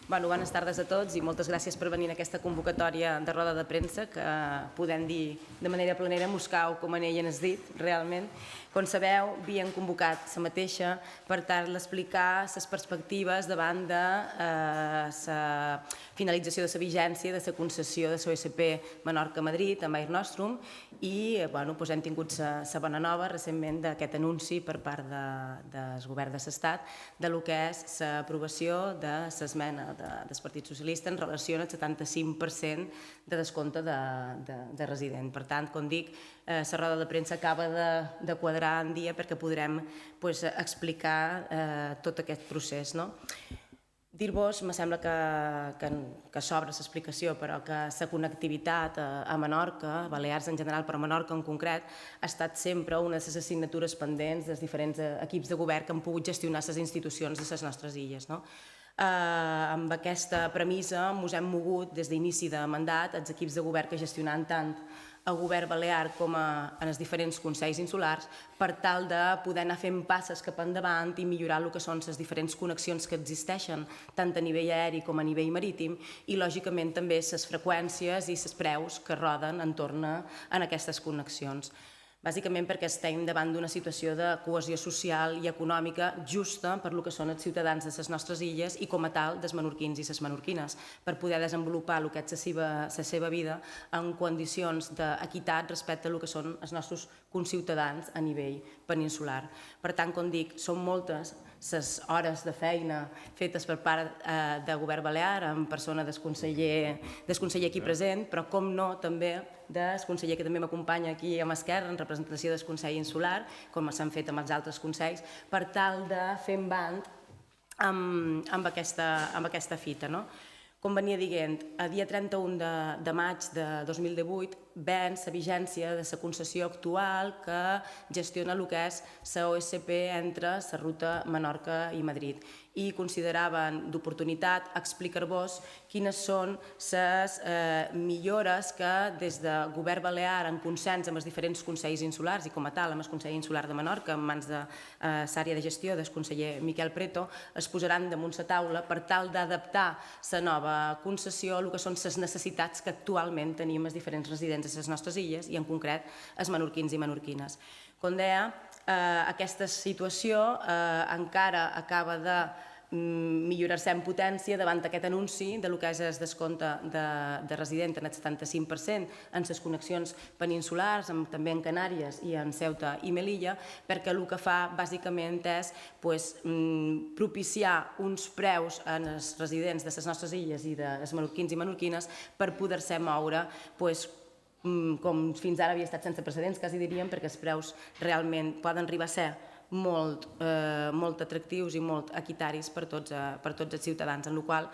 Bones tardes a tots i moltes gràcies per venir a aquesta convocatòria de roda de premsa que podem dir de manera planera Moscou, com en ell ens dit, realment. Com sabeu, havien convocat la mateixa per tal d'explicar les perspectives davant de la finalització de la vigència de la concessió de l'OSP Menorca-Madrid amb Air Nostrum i hem tingut la bona nova recentment d'aquest anunci per part del govern de l'Estat de lo que és l'aprovació de l'esmena del Partit Socialista en relació al 75% de descompte de resident. Per tant, com dic, la roda de premsa acaba de quadrar en dia perquè podrem explicar tot aquest procés. Dir-vos, me sembla que s'obre l'explicació, però que la connectivitat a Menorca, a Balears en general, però a Menorca en concret, ha estat sempre una de les assignatures pendents dels diferents equips de govern que han pogut gestionar les institucions de les nostres illes. Amb aquesta premissa ens hem mogut des d'inici de mandat els equips de govern que gestionaven tant el govern balear com en els diferents consells insulars per tal de poder anar fent passes cap endavant i millorar el que són les diferents connexions que existeixen tant a nivell aeri com a nivell marítim i lògicament també les freqüències i els preus que roden entorn a aquestes connexions. Bàsicament perquè estem davant d'una situació de cohesió social i econòmica justa per lo que són els ciutadans de les nostres illes i com a tal dels menorquins i les menorquines per poder desenvolupar el que és la seva vida en condicions d'equitat respecte a lo que són els nostres conciutadans a nivell peninsular. Per tant, com dic, són moltes les hores de feina fetes per part del govern balear en persona del conseller aquí present, però com no també del conseller que també m'acompanya aquí a l'esquerra en representació del Consell Insular, com s'han fet amb els altres consells, per tal de fer en band amb aquesta fita. Com venia dient, a dia 31 de maig de 2018 ven la vigència de la concessió actual que gestiona el que és la OSP entre la ruta Menorca i Madrid i consideraven d'oportunitat explicar-vos quines són les millores que des del govern balear en consens amb els diferents consells insulars i com a tal amb el Consell Insular de Menorca en mans de l'àrea de gestió del conseller Miquel Preto es posaran damunt la taula per tal d'adaptar la nova concessió a el que són les necessitats que actualment tenim els diferents residents de les nostres illes i en concret els menorquins i menorquines. Com deia, aquesta situació encara acaba de millorar-se en potència davant aquest anunci del que és el descompte de resident en el 75% en les connexions peninsulars, també en Canàries i en Ceuta i Melilla, perquè el que fa bàsicament és propiciar uns preus als residents de les nostres illes i dels menorquins i menorquines per poder-se moure com fins ara havia estat sense precedents, quasi diríem, perquè els preus realment poden arribar a ser molt atractius i molt equitaris per tots els ciutadans, en la qual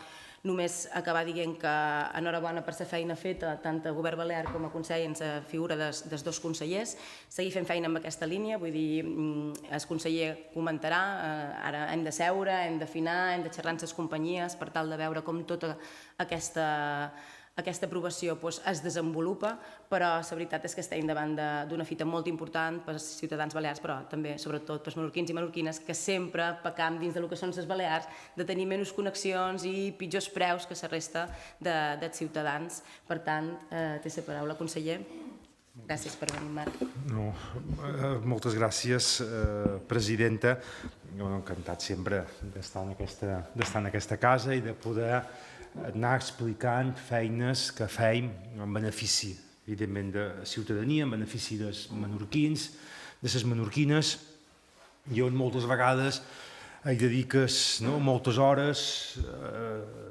només acabar dient que enhorabona per la feina feta tant a govern balear com a Consell en la figura dels dos consellers, seguir fent feina amb aquesta línia, vull dir, el conseller comentarà, ara hem de seure, hem d'afinar, hem de xerrar amb les companyies per tal de veure com tota aquesta aprovació es desenvolupa, però la veritat és que estem davant d'una fita molt important pels ciutadans balears, però també, sobretot, pels menorquins i menorquines, que sempre pecam dins del que són les Balears de tenir menys connexions i pitjors preus que la resta dels ciutadans. Per tant, té la paraula, conseller. Gràcies per venir, Marc. Moltes gràcies, presidenta. Encantat sempre d'estar en aquesta casa i de poder anar explicant feines que fem en benefici, evidentment, de la ciutadania, en benefici dels menorquins, de les menorquines, i on moltes vegades hi dediques moltes hores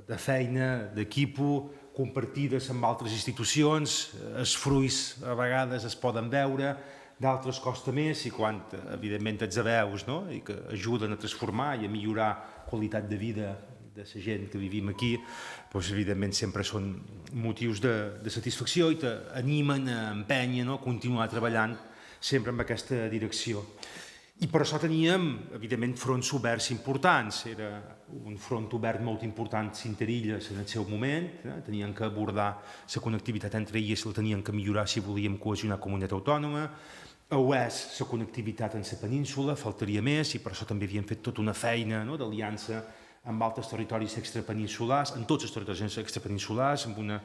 de feina, d'equipo, compartides amb altres institucions, els fruits a vegades es poden veure, d'altres costa més, i quan, evidentment, ets a veus i que ajuden a transformar i a millorar qualitat de vida de la gent que vivim aquí, evidentment sempre són motius de satisfacció i t'animen a empènyer, a continuar treballant sempre en aquesta direcció. I per això teníem, evidentment, fronts oberts importants. Era un front obert molt important Cinterilles en el seu moment, tenien que abordar la connectivitat entre illes, la tenien que millorar si volíem cohesionar comunitat autònoma. A Oest, la connectivitat en la península, faltaria més, i per això també havíem fet tota una feina d'aliança amb altres territoris extrapeninsulars, en tots els territoris extrapeninsulars, amb una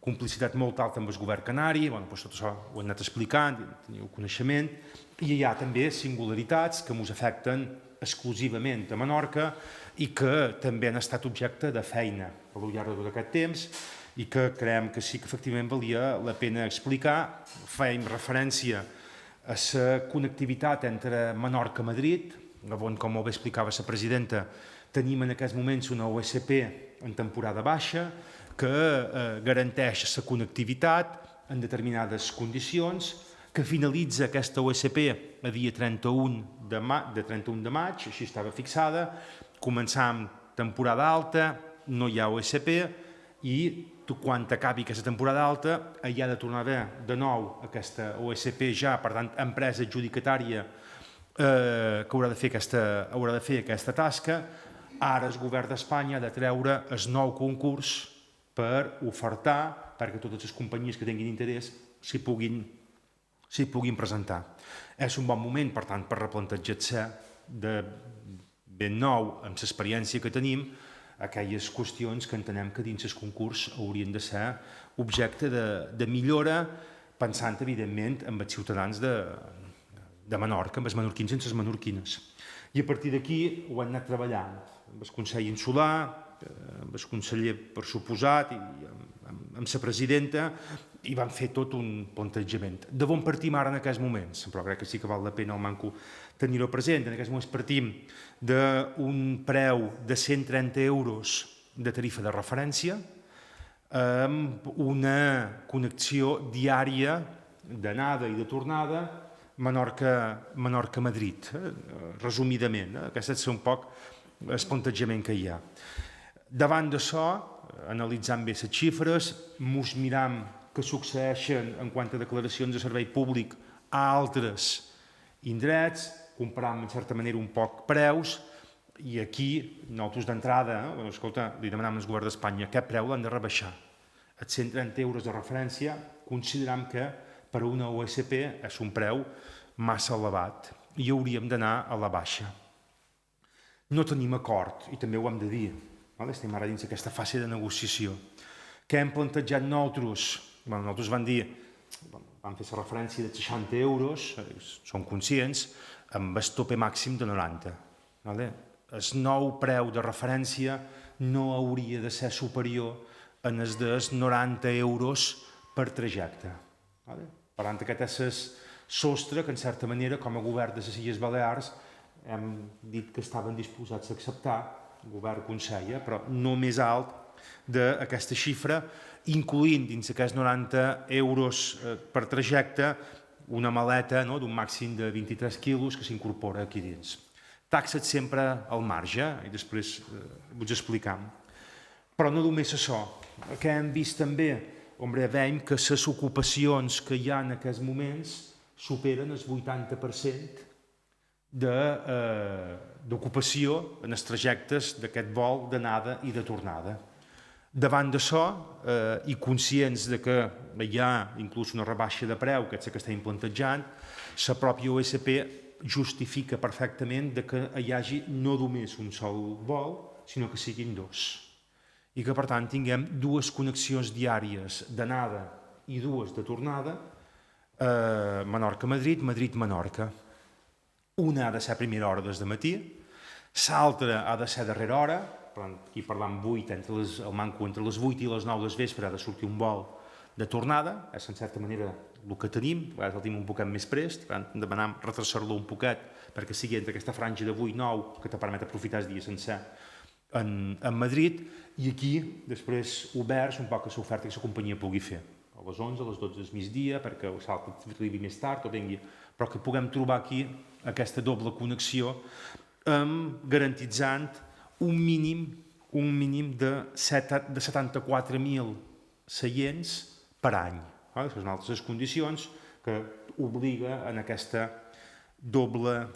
complicitat molt alta amb el govern canari, tot això ho hem anat explicant, teniu coneixement, i hi ha també singularitats que ens afecten exclusivament a Menorca i que també han estat objecte de feina al llarg de tot aquest temps i que creiem que sí que efectivament valia la pena explicar. Fèiem referència a la connectivitat entre Menorca i Madrid, on, com molt bé explicava la presidenta, tenim en aquests moments una OSP en temporada baixa que garanteix la connectivitat en determinades condicions, que finalitza aquesta OSP a dia 31 de maig, així estava fixada, començam temporada alta, no hi ha OSP i quan acabi aquesta temporada alta hi ha de tornar a haver de nou aquesta OSP ja, per tant, empresa adjudicatària que haurà de fer aquesta tasca. Ara el govern d'Espanya ha de treure el nou concurs per ofertar, perquè totes les companyies que tinguin interès s'hi puguin presentar. És un bon moment, per tant, per replantejar-se de ben nou, amb l'experiència que tenim, aquelles qüestions que entenem que dins el concurs haurien de ser objecte de millora, pensant, evidentment, en els ciutadans de Menorca, amb els menorquins i les menorquines. I a partir d'aquí ho hem anat treballant amb el Consell Insular, amb el conseller, per suposat, i amb la presidenta, i van fer tot un plantejament. De on partim ara en aquests moments? Però crec que sí que val la pena al manco tenir-ho present. En aquests moments partim d'un preu de 130 euros de tarifa de referència, amb una connexió diària d'anada i de tornada Menorca-Madrid, resumidament. Aquest és un poc el plantejament que hi ha. Davant d'això, analitzant bé les xifres, ens miram què succeeixen en quant a declaracions de servei públic a altres indrets, comparant en certa manera un poc preus, i aquí, nosaltres d'entrada, escolta, li demanem al govern d'Espanya aquest preu l'han de rebaixar. Els 130 euros de referència consideram que per a una OSP és un preu massa elevat i hauríem d'anar a la baixa. No tenim acord, i també ho hem de dir, estem ara dins d'aquesta fase de negociació. Què hem plantejat nosaltres? Nosaltres vam dir, vam fer la referència de 60 euros, som conscients, amb el tope màxim de 90. El nou preu de referència no hauria de ser superior en els dels 90 euros per trajecte. Per tant, aquest és el sostre que, en certa manera, com a govern de les Illes Balears, hem dit que estaven disposats a acceptar, govern Consell, però no més alt d'aquesta xifra, incloent dins aquests 90 euros per trajecte una maleta d'un màxim de 23 quilos que s'incorpora aquí dins. Taxat sempre al marge, i després us explicam. Però no només això. El que hem vist també, veiem que les ocupacions que hi ha en aquests moments superen el 80% d'ocupació en els trajectes d'aquest vol d'anada i de tornada. Davant d'això, i conscients que hi ha inclús una rebaixa de preu, que és la que estem plantejant, la pròpia OSP justifica perfectament que hi hagi no només un sol vol, sinó que siguin dos. I que, per tant, tinguem dues connexions diàries d'anada i dues de tornada, Menorca-Madrid, Madrid-Menorca. Una ha de ser a primera hora des de matí, l'altra ha de ser a darrera hora, aquí parlant 8, el manco entre les 8 i les 9 del vespre ha de sortir un vol de tornada, és en certa manera el que tenim, a vegades el tenim un poquet més prest, demanem retrasar-lo un poquet perquè sigui entre aquesta franja de 8-9 que te permet aprofitar el dia sencer en Madrid, i aquí després oberts un poc a l'oferta que la companyia pugui fer, a les 11, a les 12 del migdia, perquè l'altre arribi més tard o vingui, però que puguem trobar aquí aquesta doble connexió garantitzant un mínim de 74.000 seients per any. Són altres condicions que obliga en aquesta doble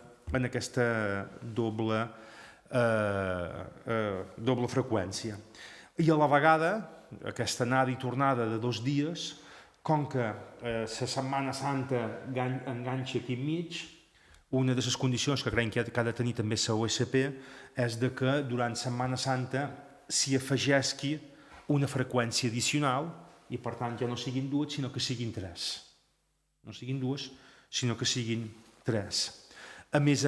freqüència. I a la vegada, aquesta anada i tornada de 2 dies, com que la Setmana Santa enganxa aquí enmig, una de les condicions que creiem que ha de tenir també la OSP és que durant Setmana Santa s'hi afegeixi una freqüència addicional i, per tant, ja no siguin dues, sinó que siguin tres. No siguin dues, sinó que siguin tres. A més,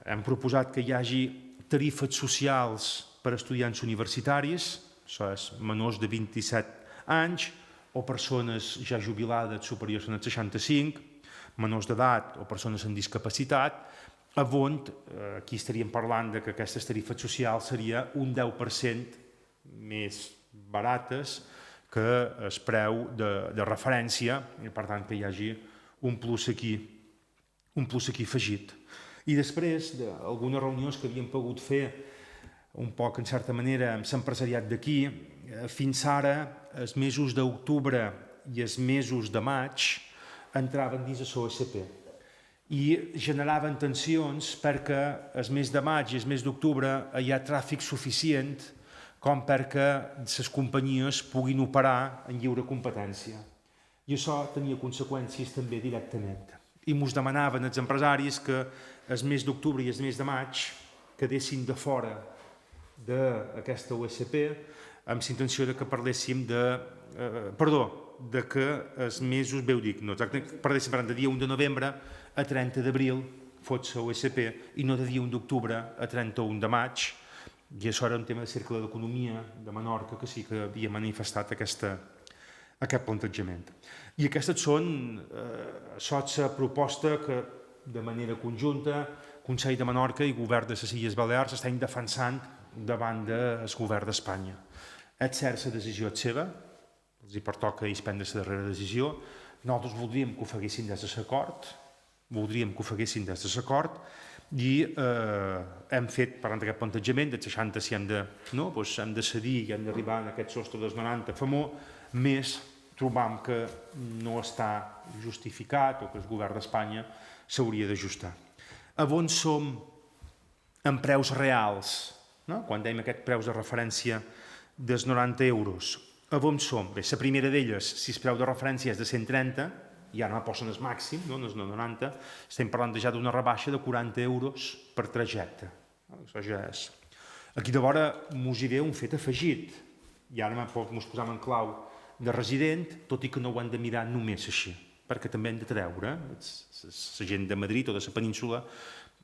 hem proposat que hi hagi tarifes socials per a estudiants universitaris, això és menors de 27 anys o persones ja jubilades superiors als 65, menors d'edat o persones amb discapacitat, on aquí estaríem parlant que aquestes tarifes socials seria un 10% més barates que el preu de referència, i per tant que hi hagi un plus aquí afegit. I després d'algunes reunions que havíem pogut fer un poc, en certa manera, amb l'empresariat d'aquí, fins ara, els mesos d'octubre i els mesos de maig entraven dins de l'OSP i generaven tensions perquè el mes de maig i el mes d'octubre hi ha tràfic suficient com perquè les companyies puguin operar en lliure competència. I això tenia conseqüències també directament. I ens demanaven els empresaris que el mes d'octubre i el mes de maig quedessin de fora d'aquesta OSP amb la intenció que parléssim de que els mesos, bé ho dic, no exactament, parléssim de dia 1 de novembre a 30 d'abril fos la OSP i no de dia 1 d'octubre a 31 de maig, i això era un tema de Cercle d'Economia de Menorca que sí que havia manifestat aquest plantejament. I aquestes són la proposta que de manera conjunta Consell de Menorca i Govern de les Illes Balears estan defensant davant del Govern d'Espanya. És cert, la decisió és seva, els hi pertoca ells prendre la darrera decisió. Nosaltres voldríem que ho feguessin des de l'acord, i hem fet, parlant d'aquest plantejament, de 60 si hem de cedir i hem d'arribar a aquest sostre dels 90 famós, més trobam que no està justificat o que el govern d'Espanya s'hauria d'ajustar. On som en preus reals, quan dèiem aquest preus de referència dels 90 euros, on som? Bé, la primera d'elles, si el preu de referència és de 130, i ara posen el màxim, no és 90, estem parlant ja d'una rebaixa de 40 euros per trajecte. Això ja és. Aquí de vora mos hi ve un fet afegit, i ara mos posam en clau de resident, tot i que no ho hem de mirar només així, perquè també hem de treure la gent de Madrid o de la península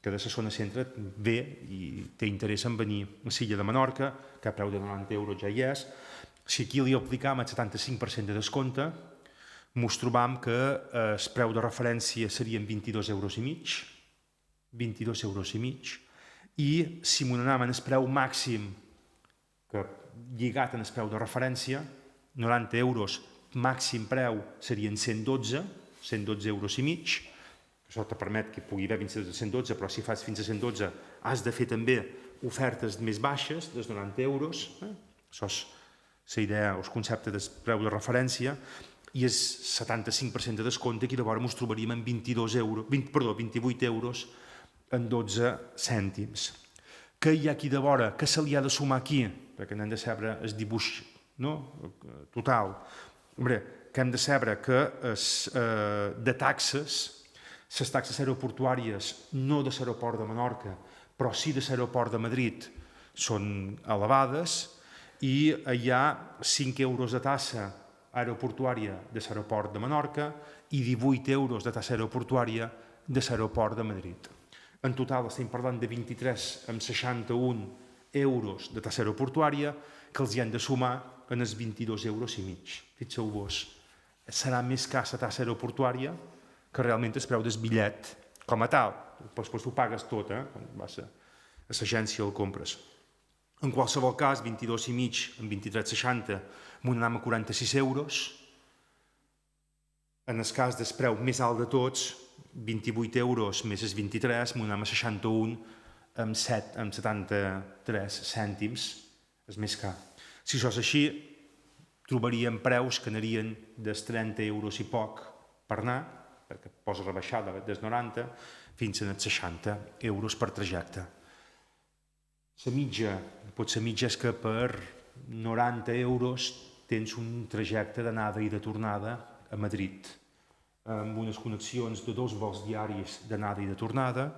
que de la zona centre ve i té interès en venir a l'illa de Menorca, que a preu de 90 euros ja hi és. Si aquí li aplicam el 75% de descompte, ens trobam que el preu de referència serien 22 euros i mig, i si m'ho anàvem en el preu màxim que lligat en el preu de referència, 90 euros, màxim preu serien 112 euros i mig, això te permet que pugui haver fins a 112, però si fas fins a 112 has de fer també ofertes més baixes, dels 90 euros, això és la idea, el concepte del preu de referència, i el 75% de descompte, aquí de vora ens trobaríem en 28 euros en 12 cèntims. Què hi ha aquí de vora? Què se li ha de sumar aquí? Perquè n'hem de saber el dibuix total. Que hem de saber que de taxes, les taxes aeroportuàries, no de l'aeroport de Menorca, però sí de l'aeroport de Madrid, són elevades, i hi ha 5 euros de tassa aeroportuària de l'aeroport de Menorca i 18 euros de tassa aeroportuària de l'aeroport de Madrid. En total estem parlant de 23,61 euros de tassa aeroportuària que els hi han de sumar en els 22 euros i mig. Fixeu-vos, serà més car la tassa aeroportuària que realment el preu del bitllet com a tal. Després ho pagues tot, quan vas a l'agència el compres. En qualsevol cas, 22 i mig en 23,60 m'ho anem a 46 euros. En el cas del preu més alt de tots, 28 euros més els 23, m'ho anem a 61 amb 73 cèntims, és més car. Si això és així, trobaríem preus que anarien dels 30 euros i poc per anar, perquè posa rebaixada des 90, fins als 60 euros per trajecte. La mitja és que per 90 euros tens un trajecte d'anada i de tornada a Madrid. amb unes connexions de 2 vols diaris d'anada i de tornada,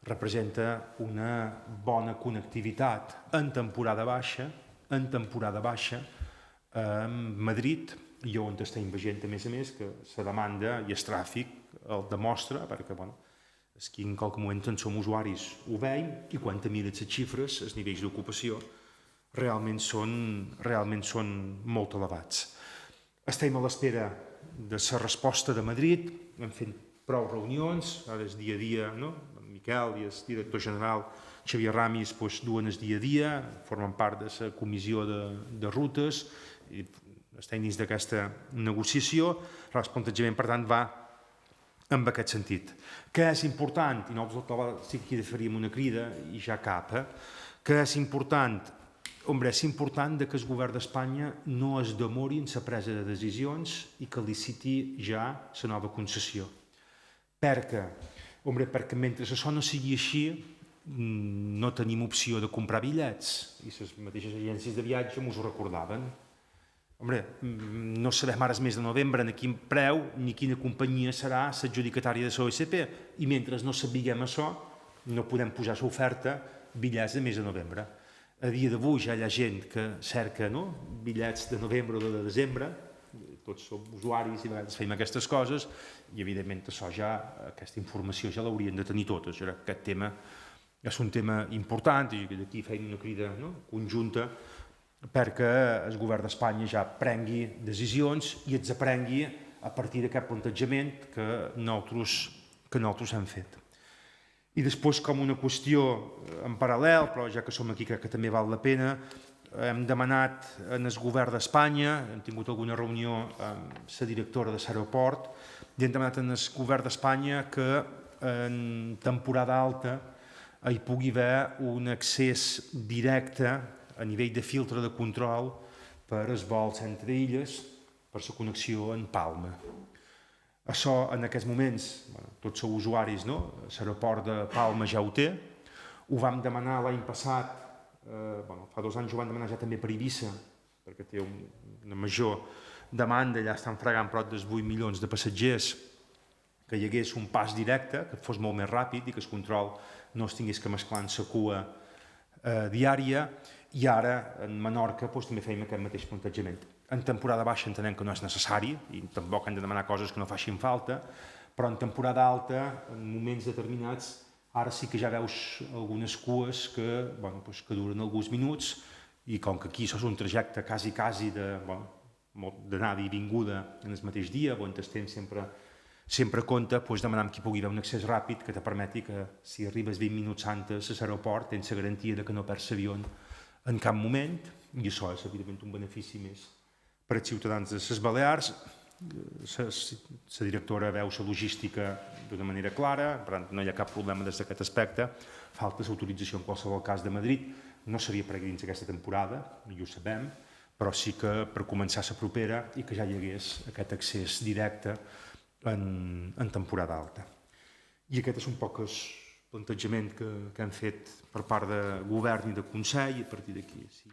representa una bona connectivitat en temporada baixa amb Madrid, i on estem veient, a més, que la demanda i el tràfic el demostra, perquè, els que en qualque moment en som usuaris ho veiem, i quan te mires les xifres, els nivells d'ocupació realment són molt elevats. Estem a l'espera de la resposta de Madrid, hem fet prou reunions, ara és dia a dia, no? En Miquel i el director general Xavier Ramis duen el dia a dia, formen part de la comissió de rutes, i estem dins d'aquesta negociació. El plantejament, per tant, va en aquest sentit. Què és important? I nosaltres sí que aquí faríem una crida, i ja cap, què és important? Hombre, és important que el govern d'Espanya no es demori en la presa de decisions i que liciti ja la nova concessió. Perquè mentre això no sigui així, no tenim opció de comprar bitllets, i les mateixes agències de viatge ens ho recordaven. No sabem ara el mes de novembre en quin preu ni quina companyia serà l'adjudicatària de l'OSP, i mentre no sapiguem això, no podem posar a l'oferta bitllets de mes de novembre. A dia d'avui ja hi ha gent que cerca bitllets de novembre o de desembre, tots som usuaris i a vegades fem aquestes coses, i evidentment aquesta informació ja l'haurien de tenir totes. Aquest tema és un tema important, i d'aquí fem una crida conjunta perquè el govern d'Espanya ja prengui decisions i ens aprengui a partir d'aquest plantejament que nosaltres hem fet. I després, com una qüestió en paral·lel, però ja que som aquí crec que també val la pena, hem demanat en el govern d'Espanya, hem tingut alguna reunió amb la directora de l'aeroport, i hem demanat en el govern d'Espanya que en temporada alta hi pugui haver un accés directe a nivell de filtre de control per als vols entre illes, per la connexió en Palma. Això, en aquests moments, tots sou usuaris, l'aeroport de Palma ja ho té, ho vam demanar l'any passat, fa 2 anys ho vam demanar ja també per Eivissa, perquè té una major demanda, allà estan fregant prop dels 8 milions de passatgers, que hi hagués un pas directe, que fos molt més ràpid i que el control no es tingués que mesclar en la cua diària, i ara en Menorca també fèiem aquest mateix plantejament. En temporada baixa entenem que no és necessari i tampoc hem de demanar coses que no facin falta, però en temporada alta, en moments determinats, ara sí que ja veus algunes cues que duren alguns minuts, i com que aquí això és un trajecte quasi d'anada i vinguda en el mateix dia, on el temps sempre compta, demanam que hi pugui haver un accés ràpid que te permeti que si arribes 20 minuts antes a l'aeroport tens la garantia que no perds l'avió en cap moment, i això és evidentment un benefici més per als ciutadans de les Balears. La directora veu la logística d'una manera clara, per tant no hi ha cap problema des d'aquest aspecte. Falta l'autorització en qualsevol cas de Madrid, no seria per aquí dins aquesta temporada, i ho sabem, però sí que per començar la propera i que ja hi hagués aquest accés directe en temporada alta. I aquest és un poc el plantejament que hem fet per part de govern i de Consell, i a partir d'aquí sí.